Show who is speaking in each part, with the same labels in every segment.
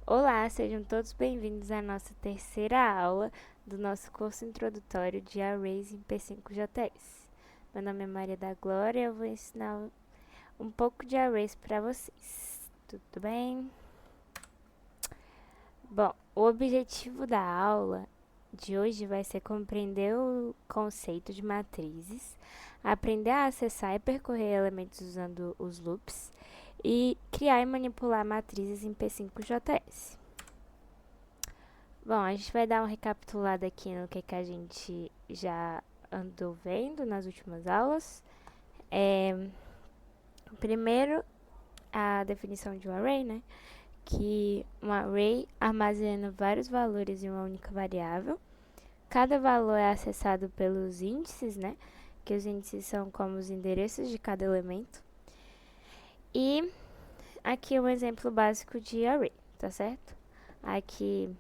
Speaker 1: Olá, sejam todos bem-vindos à nossa terceira aula do nosso curso introdutório de Arrays em P5JS. Meu nome é Maria da Glória e eu vou ensinar um pouco de Arrays para vocês. Tudo bem? Bom, o objetivo da aula de hoje vai ser compreender o conceito de matrizes, aprender a acessar e percorrer elementos usando os loops e criar e manipular matrizes em P5JS. Bom, a gente vai dar uma recapitulada aqui no que a gente já andou vendo nas últimas aulas. Primeiro, a definição de um array, né? Que um array armazena vários valores em uma única variável. Cada valor é acessado pelos índices, né? Que os índices são como os endereços de cada elemento. E aqui um exemplo básico de array, tá certo? Aqui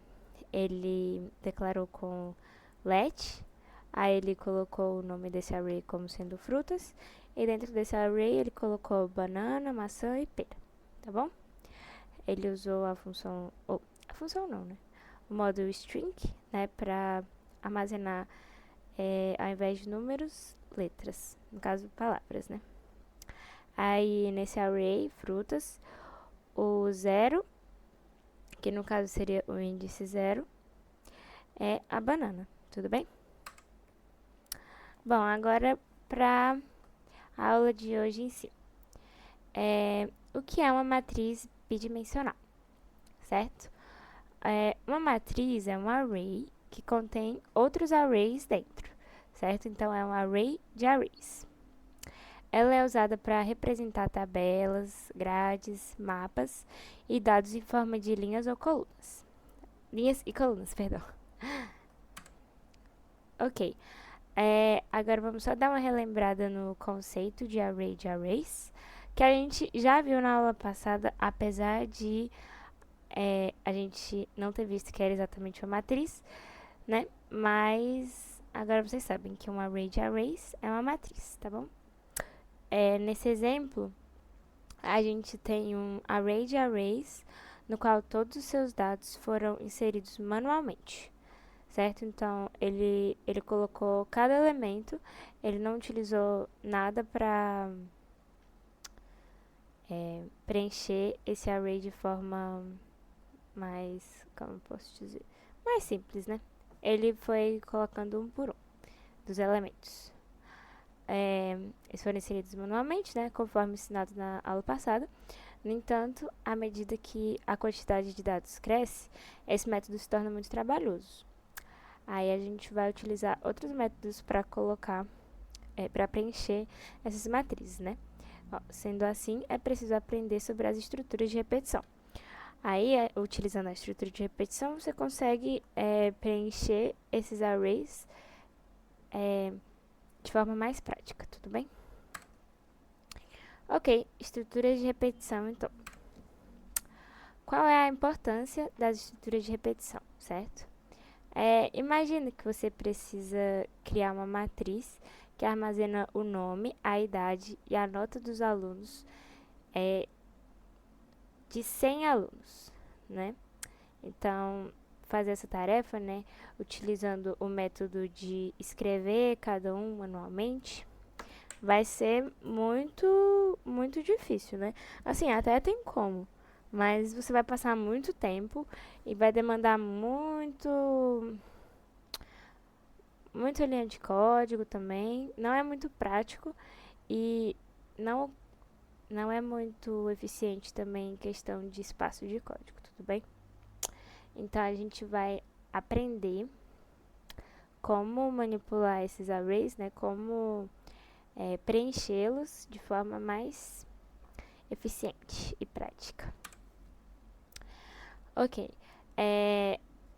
Speaker 1: ele declarou com let, aí ele colocou o nome desse array como sendo frutas, e dentro desse array ele colocou banana, maçã e pera, tá bom? Ele usou a função, a função não, né? O modo string, né, para armazenar, ao invés de números, letras, no caso palavras, né? Aí nesse array, frutas, o zero, que no caso seria o índice zero, é a banana, tudo bem? Bom, agora para a aula de hoje em si. O que é uma matriz bidimensional, certo? Uma matriz é um array que contém outros arrays dentro, certo? Então, é um array de arrays. Ela é usada para representar tabelas, grades, mapas e dados em forma de linhas ou colunas. Linhas e colunas, perdão. Ok. Agora vamos só dar uma relembrada no conceito de array de arrays, que a gente já viu na aula passada, apesar de a gente não ter visto que era exatamente uma matriz, né? Mas agora vocês sabem que um array de arrays é uma matriz, tá bom? Nesse exemplo, a gente tem um array de arrays, no qual todos os seus dados foram inseridos manualmente, certo? Então, ele colocou cada elemento, ele não utilizou nada para preencher esse array de forma mais, como eu posso dizer, mais simples, né? Ele foi colocando um por um dos elementos. Eles foram inseridos manualmente, né, conforme ensinado na aula passada. No entanto, à medida que a quantidade de dados cresce, esse método se torna muito trabalhoso. Aí a gente vai utilizar outros métodos para colocar, para preencher essas matrizes, né? Sendo assim, é preciso aprender sobre as estruturas de repetição. Aí, utilizando a estrutura de repetição, você consegue preencher esses arrays de forma mais prática, tudo bem? Ok, estruturas de repetição, então. Qual é a importância das estruturas de repetição, certo? Imagine que você precisa criar uma matriz que armazena o nome, a idade e a nota dos alunos de 100 alunos, né? Então, fazer essa tarefa, né, utilizando o método de escrever cada um manualmente, vai ser muito difícil, né? Assim, até tem como, mas você vai passar muito tempo e vai demandar muita linha de código também. Não é muito prático e não, não é muito eficiente também em questão de espaço de código, tudo bem? Então a gente vai aprender como manipular esses arrays, né? Como preenchê-los de forma mais eficiente e prática. Ok.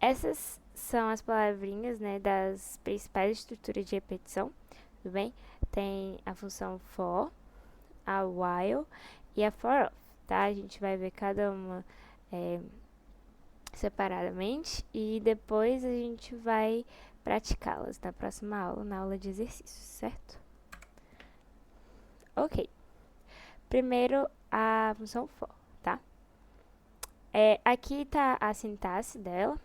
Speaker 1: Essas são as palavrinhas, né, das principais estruturas de repetição, tudo bem? Tem a função for, a while e a for of, tá? A gente vai ver cada uma separadamente e depois a gente vai praticá-las na próxima aula, na aula de exercícios, certo? Ok. Primeiro, a função for, tá? Aqui tá a sintaxe dela,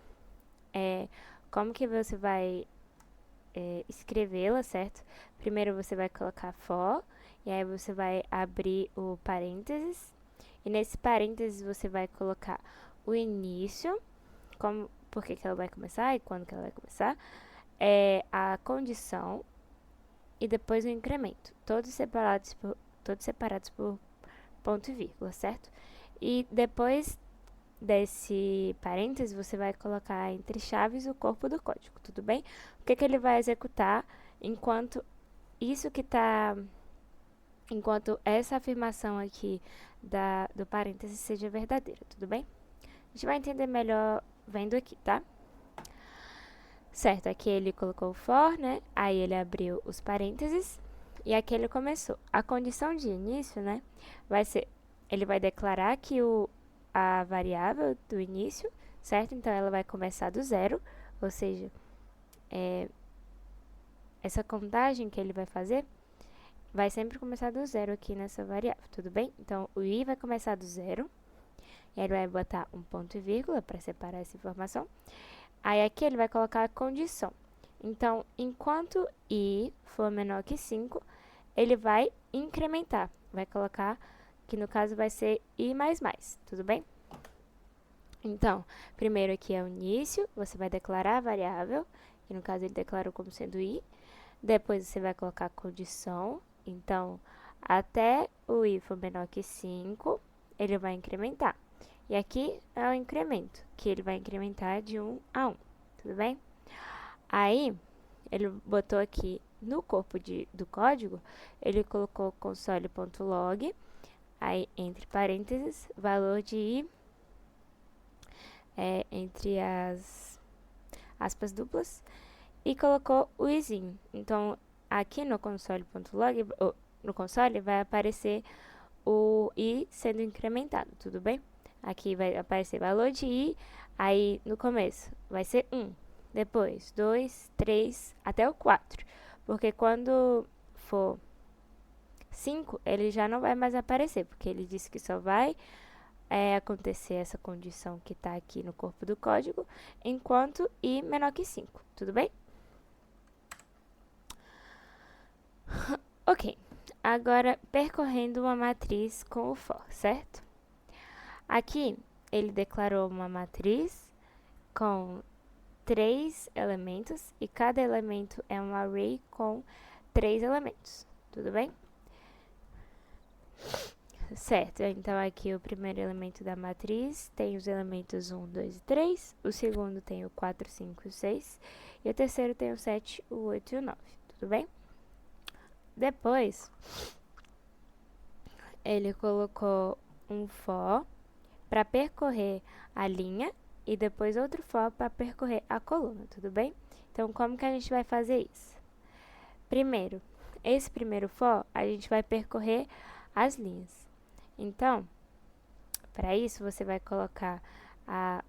Speaker 1: como que você vai escrevê-la, certo? Primeiro você vai colocar for, e aí você vai abrir o parênteses, e nesse parênteses você vai colocar o início, por que ela vai começar e quando que ela vai começar, a condição e depois o incremento, todos separados por ponto e vírgula, certo? E depois desse parênteses, você vai colocar entre chaves o corpo do código, tudo bem? O que ele vai executar enquanto enquanto essa afirmação aqui do parênteses seja verdadeira, tudo bem? A gente vai entender melhor vendo aqui, tá? Certo, aqui ele colocou o for, né? Aí ele abriu os parênteses e aqui ele começou. A condição de início, né? Ele vai declarar que a variável do início, certo? Então, ela vai começar do zero, ou seja, essa contagem que ele vai fazer vai sempre começar do zero aqui nessa variável, tudo bem? Então, o i vai começar do zero, e aí ele vai botar um ponto e vírgula para separar essa informação. Aí aqui ele vai colocar a condição. Então, enquanto i for menor que 5, ele vai incrementar. Vai colocar, que no caso vai ser i mais mais, tudo bem? Então, primeiro aqui é o início, você vai declarar a variável, que no caso ele declarou como sendo i. Depois você vai colocar a condição. Então, até o i for menor que 5, ele vai incrementar. E aqui é o incremento, que ele vai incrementar de 1 a 1, tudo bem? Aí, ele botou aqui no corpo do código, ele colocou console.log, aí entre parênteses, valor de i, entre as aspas duplas, e colocou o izinho. Então, aqui no console.log, no console, vai aparecer o i sendo incrementado, tudo bem? Aqui vai aparecer valor de i, aí no começo vai ser 1, depois 2, 3, até o 4. Porque quando for 5, ele já não vai mais aparecer, porque ele disse que só vai acontecer essa condição que está aqui no corpo do código, enquanto i menor que 5, tudo bem? Ok, agora percorrendo uma matriz com o for, certo? Aqui, ele declarou uma matriz com 3 elementos e cada elemento é um array com 3 elementos, tudo bem? Certo, então aqui o primeiro elemento da matriz tem os elementos 1, 2 e 3, o segundo tem o 4, 5 e 6, e o terceiro tem o 7, o 8 e o 9, tudo bem? Depois, ele colocou um for para percorrer a linha e depois outro for para percorrer a coluna, tudo bem? Então, como que a gente vai fazer isso? Primeiro, esse primeiro for, a gente vai percorrer as linhas. Então, para isso, você vai colocar a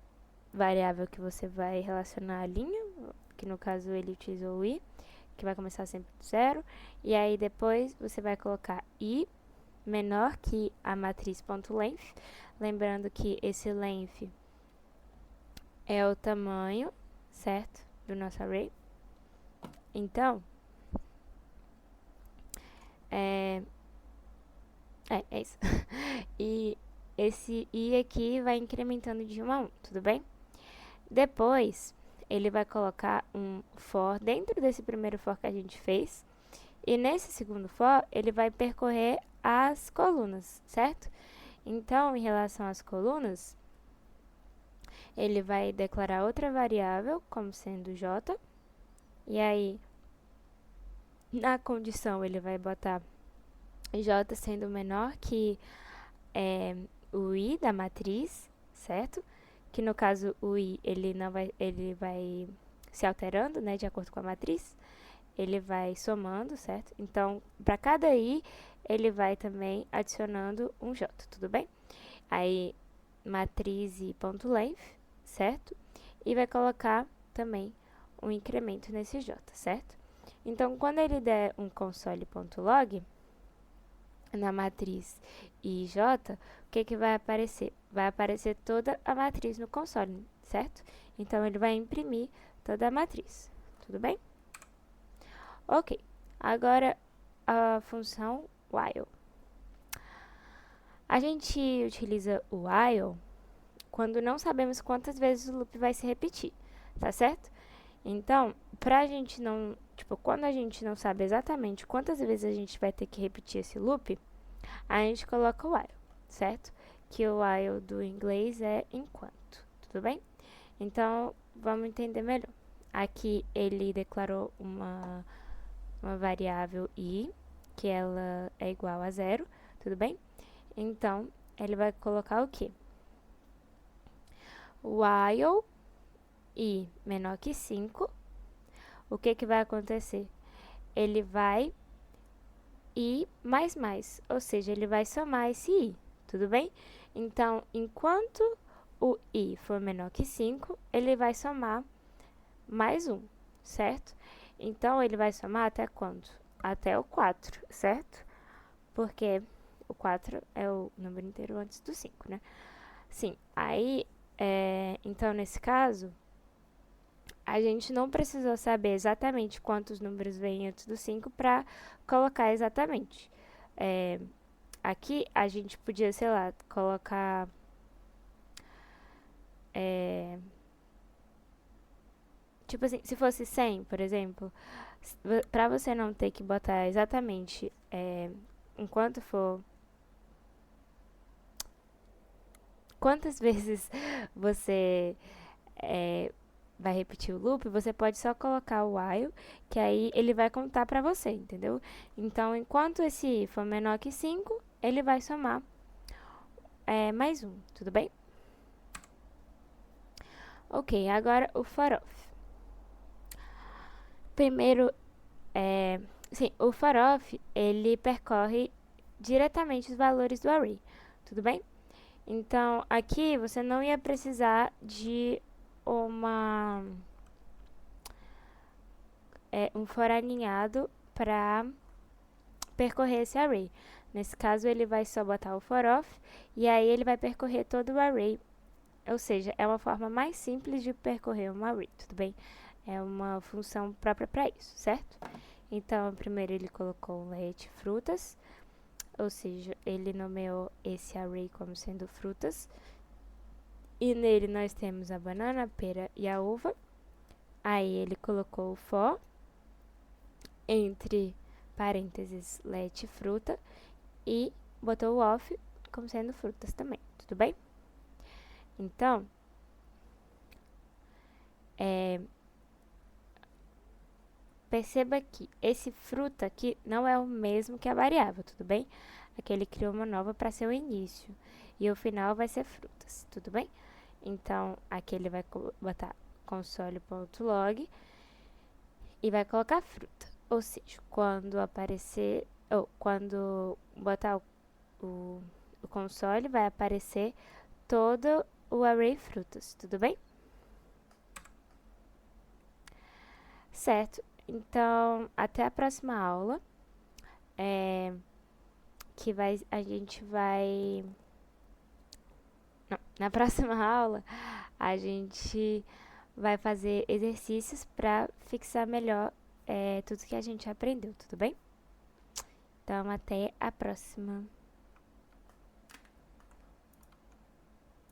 Speaker 1: variável que você vai relacionar a linha, que no caso ele utilizou o i, que vai começar sempre do zero, e aí depois você vai colocar i menor que a matriz.length, lembrando que esse length é o tamanho, certo, do nosso array. Então, é isso. E esse i aqui vai incrementando de 1 a 1, tudo bem? Depois, ele vai colocar um for dentro desse primeiro for que a gente fez, e nesse segundo for, ele vai percorrer as colunas, certo? Então, em relação às colunas, ele vai declarar outra variável como sendo j, e aí, na condição, ele vai botar j sendo menor que o i da matriz, certo? Que no caso o i ele vai se alterando, né, de acordo com a matriz. Ele vai somando, certo? Então, para cada i, ele vai também adicionando um j, tudo bem? Aí, matriz e ponto length, certo? E vai colocar também um incremento nesse j, certo? Então, quando ele der um console.log, na matriz IJ, o que vai aparecer? Vai aparecer toda a matriz no console, certo? Então, ele vai imprimir toda a matriz, tudo bem? Ok, agora a função while. A gente utiliza o while quando não sabemos quantas vezes o loop vai se repetir, tá certo? Então, pra gente não, tipo, quando a gente não sabe exatamente quantas vezes a gente vai ter que repetir esse loop, a gente coloca o while, certo? Que o while do inglês é enquanto, tudo bem? Então, vamos entender melhor. Aqui ele declarou uma variável i, que ela é igual a 0, tudo bem? Então, ele vai colocar o quê? While i menor que 5, o que vai acontecer? Ele vai i mais, ou seja, ele vai somar esse i, tudo bem? Então, enquanto o i for menor que 5, ele vai somar mais 1, certo? Então, ele vai somar até quanto? Até o 4, certo? Porque o 4 é o número inteiro antes do 5, né? Sim, aí, então, nesse caso, a gente não precisou saber exatamente quantos números vêm antes do 5 para colocar exatamente. Aqui, a gente podia, sei lá, colocar... tipo assim, se fosse 100, por exemplo, para você não ter que botar exatamente enquanto for... Quantas vezes você vai repetir o loop, você pode só colocar o while, que aí ele vai contar pra você, entendeu? Então, enquanto esse i for menor que 5, ele vai somar mais 1, tudo bem? Ok, agora o for off. Primeiro, sim, o for off, ele percorre diretamente os valores do array, tudo bem? Então, aqui você não ia precisar de um for alinhado para percorrer esse array. Nesse caso, ele vai só botar o for off e aí ele vai percorrer todo o array. Ou seja, é uma forma mais simples de percorrer um array, tudo bem? É uma função própria para isso, certo? Então, primeiro ele colocou um let frutas, ou seja, ele nomeou esse array como sendo frutas. E nele nós temos a banana, a pera e a uva. Aí ele colocou o for, entre parênteses, let fruta, e botou o off como sendo frutas também, tudo bem? Então, perceba que esse fruta aqui não é o mesmo que a variável, tudo bem? Aqui ele criou uma nova para ser o início, e o final vai ser frutas, tudo bem? Então, aqui ele vai botar console.log e vai colocar fruta. Ou seja, quando aparecer, ou quando botar o console, vai aparecer todo o array frutas, tudo bem? Certo, então até a próxima aula, que a gente vai... Não, na próxima aula, a gente vai fazer exercícios para fixar melhor tudo que a gente aprendeu, tudo bem? Então, até a próxima.